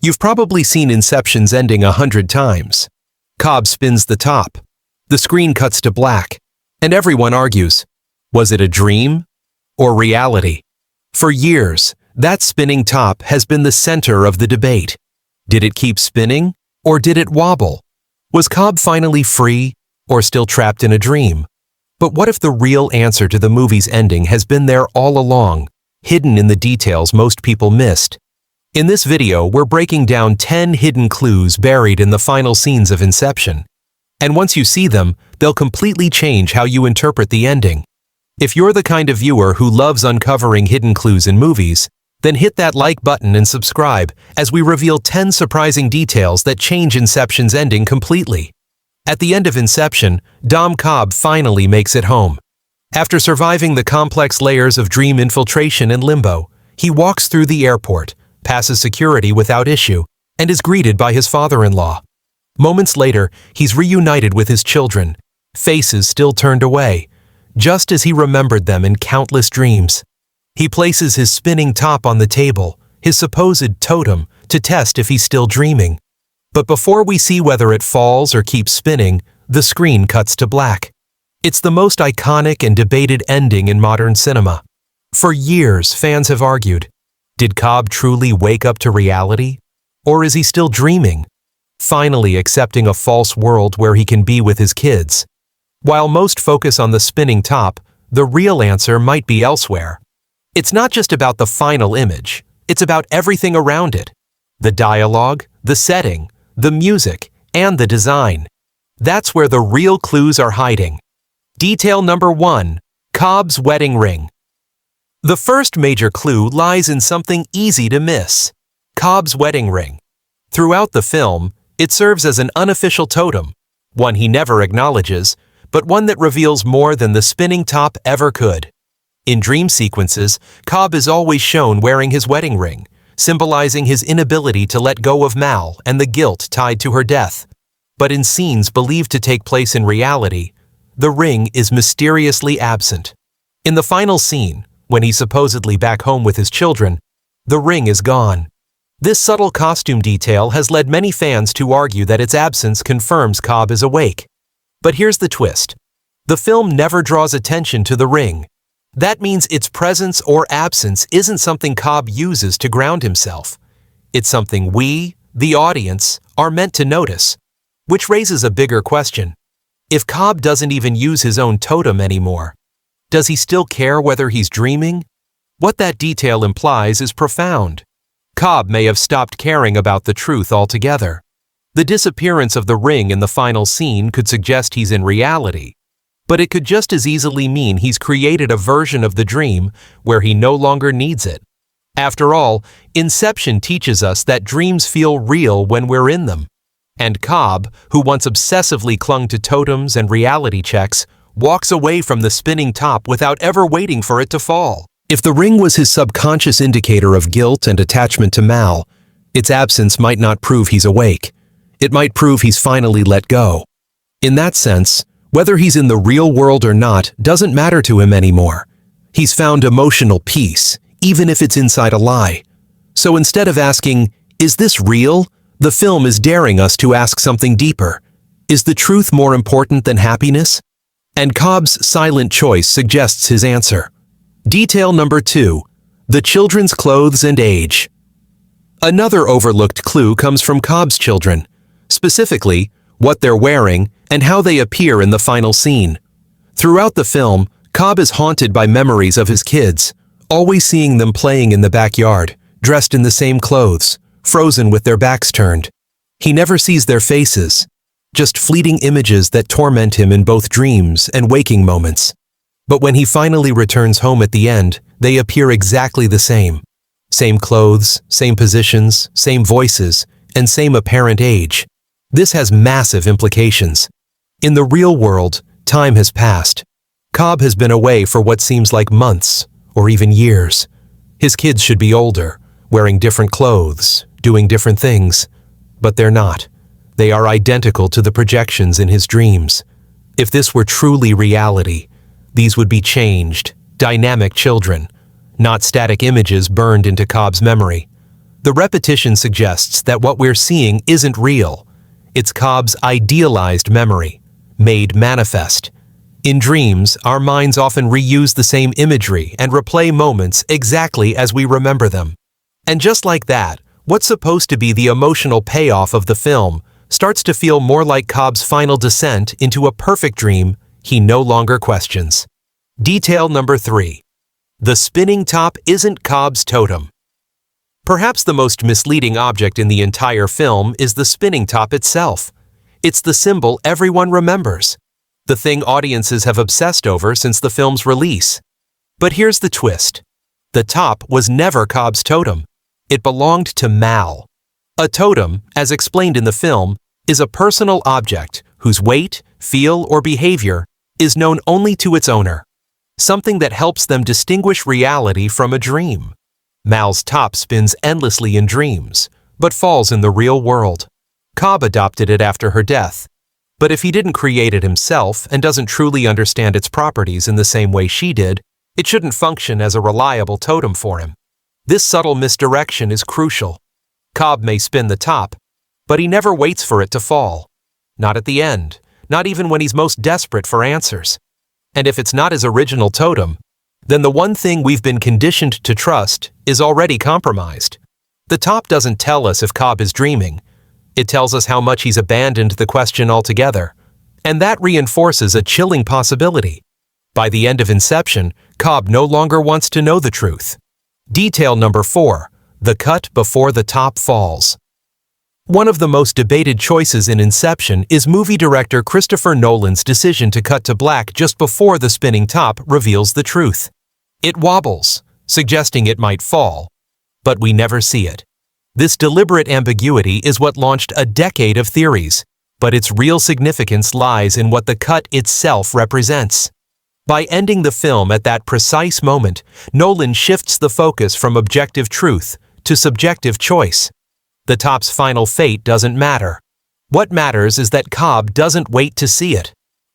You've probably seen Inception's ending 100 times. Cobb spins the top. The screen cuts to black, and everyone argues, was it a dream or reality? For years, that spinning top has been the center of the debate. Did it keep spinning, or did it wobble? Was Cobb finally free, or still trapped in a dream? But what if the real answer to the movie's ending has been there all along, hidden in the details most people missed? In this video, we're breaking down 10 hidden clues buried in the final scenes of Inception. And once you see them, they'll completely change how you interpret the ending. If you're the kind of viewer who loves uncovering hidden clues in movies, then hit that like button and subscribe as we reveal 10 surprising details that change Inception's ending completely. At the end of Inception, Dom Cobb finally makes it home. After surviving the complex layers of dream infiltration and limbo, he walks through the airport, passes security without issue, and is greeted by his father-in-law. Moments later, he's reunited with his children, faces still turned away, just as he remembered them in countless dreams. He places his spinning top on the table, his supposed totem, to test if he's still dreaming. But before we see whether it falls or keeps spinning, the screen cuts to black. It's the most iconic and debated ending in modern cinema. For years, fans have argued, did Cobb truly wake up to reality? Or is he still dreaming, finally accepting a false world where he can be with his kids? While most focus on the spinning top, the real answer might be elsewhere. It's not just about the final image, it's about everything around it. The dialogue, the setting, the music, and the design. That's where the real clues are hiding. Detail number 1, Cobb's wedding ring. The first major clue lies in something easy to miss, Cobb's wedding ring. Throughout the film, it serves as an unofficial totem, one he never acknowledges, but one that reveals more than the spinning top ever could. In dream sequences, Cobb is always shown wearing his wedding ring, symbolizing his inability to let go of Mal and the guilt tied to her death. But in scenes believed to take place in reality, the ring is mysteriously absent. In the final scene, when he's supposedly back home with his children, the ring is gone. This subtle costume detail has led many fans to argue that its absence confirms Cobb is awake. But here's the twist. The film never draws attention to the ring. That means its presence or absence isn't something Cobb uses to ground himself. It's something we, the audience, are meant to notice. Which raises a bigger question. If Cobb doesn't even use his own totem anymore, does he still care whether he's dreaming? What that detail implies is profound. Cobb may have stopped caring about the truth altogether. The disappearance of the ring in the final scene could suggest he's in reality. But it could just as easily mean he's created a version of the dream where he no longer needs it. After all, Inception teaches us that dreams feel real when we're in them. And Cobb, who once obsessively clung to totems and reality checks, walks away from the spinning top without ever waiting for it to fall. If the ring was his subconscious indicator of guilt and attachment to Mal, its absence might not prove he's awake. It might prove he's finally let go. In that sense, whether he's in the real world or not doesn't matter to him anymore. He's found emotional peace, even if it's inside a lie. So instead of asking, is this real? The film is daring us to ask something deeper. Is the truth more important than happiness? And Cobb's silent choice suggests his answer. Detail number 2, the children's clothes and age. Another overlooked clue comes from Cobb's children, specifically what they're wearing and how they appear in the final scene. Throughout the film, Cobb is haunted by memories of his kids, always seeing them playing in the backyard, dressed in the same clothes, frozen with their backs turned. He never sees their faces, just fleeting images that torment him in both dreams and waking moments. But when he finally returns home at the end, they appear exactly the same. Same clothes, same positions, same voices, and same apparent age. This has massive implications. In the real world, time has passed. Cobb has been away for what seems like months, or even years. His kids should be older, wearing different clothes, doing different things. But they're not. They are identical to the projections in his dreams. If this were truly reality, these would be changed, dynamic children, not static images burned into Cobb's memory. The repetition suggests that what we're seeing isn't real. It's Cobb's idealized memory, made manifest. In dreams, our minds often reuse the same imagery and replay moments exactly as we remember them. And just like that, what's supposed to be the emotional payoff of the film starts to feel more like Cobb's final descent into a perfect dream he no longer questions. Detail number 3. The spinning top isn't Cobb's totem. Perhaps the most misleading object in the entire film is the spinning top itself. It's the symbol everyone remembers, the thing audiences have obsessed over since the film's release. But here's the twist. The top was never Cobb's totem. It belonged to Mal. A totem, as explained in the film, is a personal object whose weight, feel, or behavior is known only to its owner. Something that helps them distinguish reality from a dream. Mal's top spins endlessly in dreams, but falls in the real world. Cobb adopted it after her death. But if he didn't create it himself and doesn't truly understand its properties in the same way she did, it shouldn't function as a reliable totem for him. This subtle misdirection is crucial. Cobb may spin the top, but he never waits for it to fall. Not at the end, not even when he's most desperate for answers. And if it's not his original totem, then the one thing we've been conditioned to trust is already compromised. The top doesn't tell us if Cobb is dreaming. It tells us how much he's abandoned the question altogether. And that reinforces a chilling possibility. By the end of Inception, Cobb no longer wants to know the truth. Detail number 4. The cut before the top falls. One of the most debated choices in Inception is movie director Christopher Nolan's decision to cut to black just before the spinning top reveals the truth. It wobbles, suggesting it might fall, but we never see it. This deliberate ambiguity is what launched a decade of theories, but its real significance lies in what the cut itself represents. By ending the film at that precise moment, Nolan shifts the focus from objective truth to subjective choice. The top's final fate doesn't matter. What matters is that Cobb doesn't wait to see it.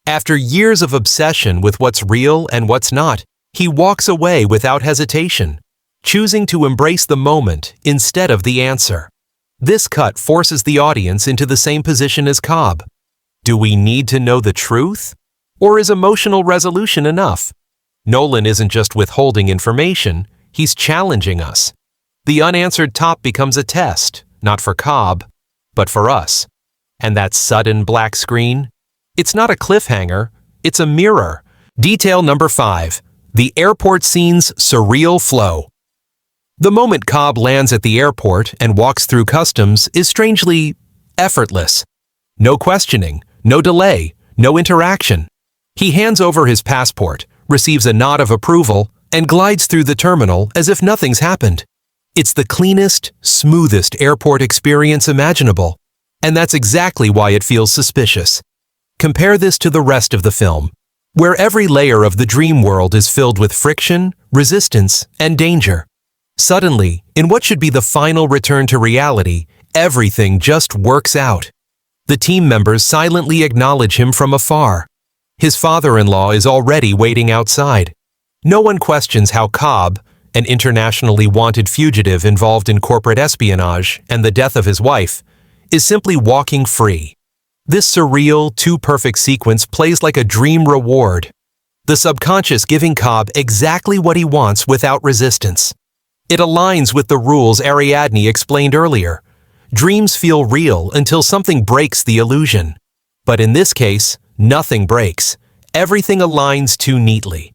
After years of obsession with what's real and what's not, he walks away without hesitation, choosing to embrace the moment instead of the answer. This cut forces the audience into the same position as Cobb. Do we need to know the truth? Or is emotional resolution enough? Nolan isn't just withholding information, he's challenging us. The unanswered top becomes a test, not for Cobb, but for us. And that sudden black screen? It's not a cliffhanger, it's a mirror. Detail number 5. The airport scene's surreal flow. The moment Cobb lands at the airport and walks through customs is strangely effortless. No questioning, no delay, no interaction. He hands over his passport, receives a nod of approval, and glides through the terminal as if nothing's happened. It's the cleanest, smoothest airport experience imaginable, and that's exactly why it feels suspicious. Compare this to the rest of the film, where every layer of the dream world is filled with friction, resistance, and danger. Suddenly, in what should be the final return to reality, everything just works out. The team members silently acknowledge him from afar. His father-in-law is already waiting outside. No one questions how Cobb, an internationally wanted fugitive involved in corporate espionage and the death of his wife, is simply walking free. This surreal, too-perfect sequence plays like a dream reward, the subconscious giving Cobb exactly what he wants without resistance. It aligns with the rules Ariadne explained earlier. Dreams feel real until something breaks the illusion. But in this case, nothing breaks. Everything aligns too neatly.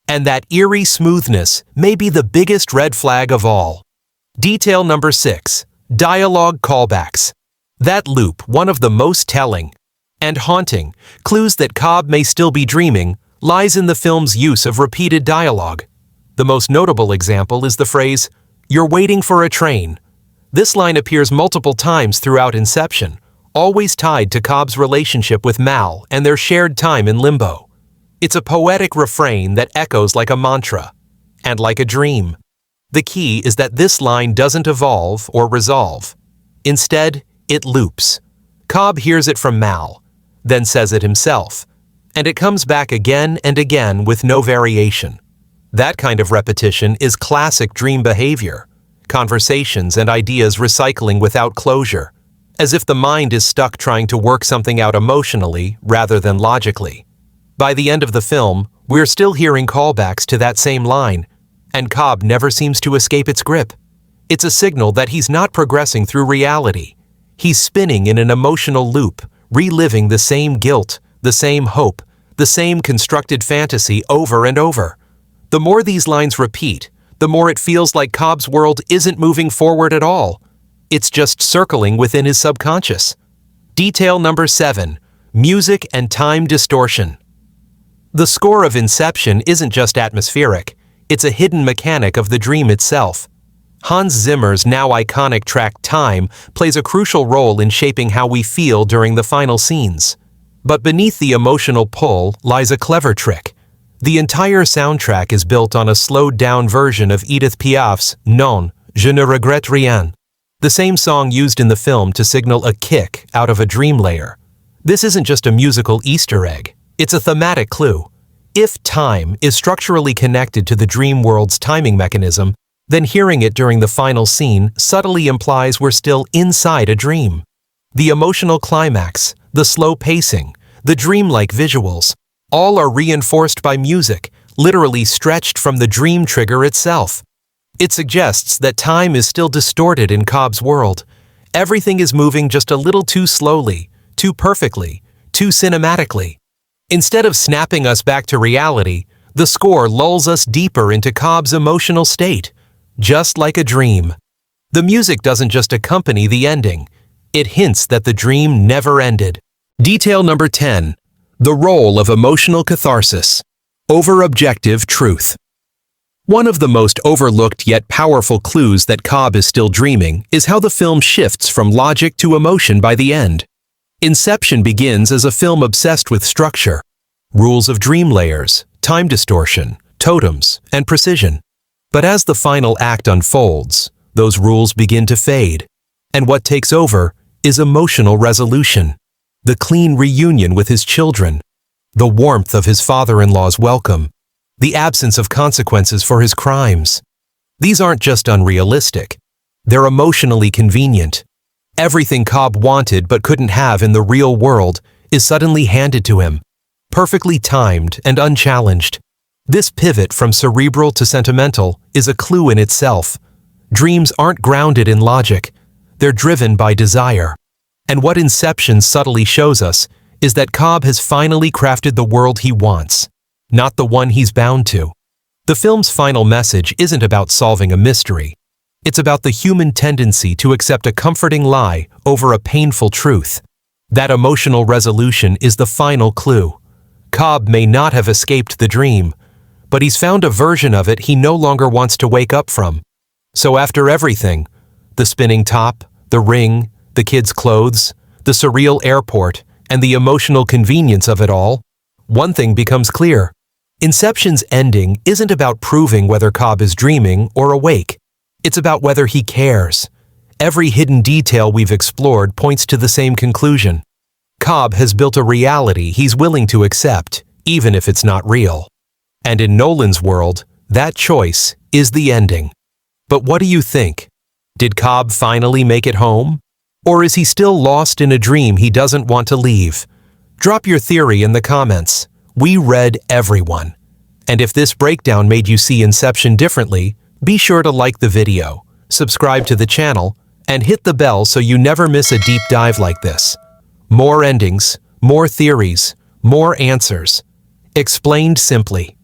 And that eerie smoothness may be the biggest red flag of all. Detail number 6. Dialogue callbacks. That loop, one of the most telling and haunting clues that Cobb may still be dreaming, lies in the film's use of repeated dialogue. The most notable example is the phrase, "You're waiting for a train." This line appears multiple times throughout Inception, always tied to Cobb's relationship with Mal and their shared time in limbo. It's a poetic refrain that echoes like a mantra, and like a dream. The key is that this line doesn't evolve or resolve. Instead, it loops. Cobb hears it from Mal, then says it himself, and it comes back again and again with no variation. That kind of repetition is classic dream behavior. conversations and ideas recycling without closure, as if the mind is stuck trying to work something out emotionally rather than logically. By the end of the film, we're still hearing callbacks to that same line, and Cobb never seems to escape its grip. It's a signal that he's not progressing through reality. He's spinning in an emotional loop, reliving the same guilt, the same hope, the same constructed fantasy over and over. The more these lines repeat, the more it feels like Cobb's world isn't moving forward at all. It's just circling within his subconscious. Detail number 7. Music and time distortion. The score of Inception isn't just atmospheric, it's a hidden mechanic of the dream itself. Hans Zimmer's now iconic track Time plays a crucial role in shaping how we feel during the final scenes. But beneath the emotional pull lies a clever trick. The entire soundtrack is built on a slowed-down version of Edith Piaf's Non, je ne regrette rien, the same song used in the film to signal a kick out of a dream layer. This isn't just a musical Easter egg, it's a thematic clue. If time is structurally connected to the dream world's timing mechanism, then hearing it during the final scene subtly implies we're still inside a dream. The emotional climax, the slow pacing, the dreamlike visuals, all are reinforced by music, literally stretched from the dream trigger itself. It suggests that time is still distorted in Cobb's world. Everything is moving just a little too slowly, too perfectly, too cinematically. Instead of snapping us back to reality, the score lulls us deeper into Cobb's emotional state, just like a dream. The music doesn't just accompany the ending, it hints that the dream never ended. Detail number 10. The role of emotional catharsis over objective truth. One of the most overlooked yet powerful clues that Cobb is still dreaming is how the film shifts from logic to emotion by the end. Inception begins as a film obsessed with structure, rules of dream layers, time distortion, totems, and precision. But as the final act unfolds, those rules begin to fade, and what takes over is emotional resolution. The clean reunion with his children, the warmth of his father-in-law's welcome, the absence of consequences for his crimes. These aren't just unrealistic, they're emotionally convenient. Everything Cobb wanted but couldn't have in the real world is suddenly handed to him, perfectly timed and unchallenged. This pivot from cerebral to sentimental is a clue in itself. Dreams aren't grounded in logic, they're driven by desire. And what Inception subtly shows us is that Cobb has finally crafted the world he wants, not the one he's bound to. The film's final message isn't about solving a mystery. It's about the human tendency to accept a comforting lie over a painful truth. That emotional resolution is the final clue. Cobb may not have escaped the dream, but he's found a version of it he no longer wants to wake up from. So after everything, the spinning top, the ring, the kids' clothes, the surreal airport, and the emotional convenience of it all, one thing becomes clear. Inception's ending isn't about proving whether Cobb is dreaming or awake. It's about whether he cares. Every hidden detail we've explored points to the same conclusion. Cobb has built a reality he's willing to accept, even if it's not real. And in Nolan's world, that choice is the ending. But what do you think? Did Cobb finally make it home? Or is he still lost in a dream he doesn't want to leave? Drop your theory in the comments. We read everyone. And if this breakdown made you see Inception differently, be sure to like the video, subscribe to the channel, and hit the bell so you never miss a deep dive like this. More endings, more theories, more answers. Explained simply.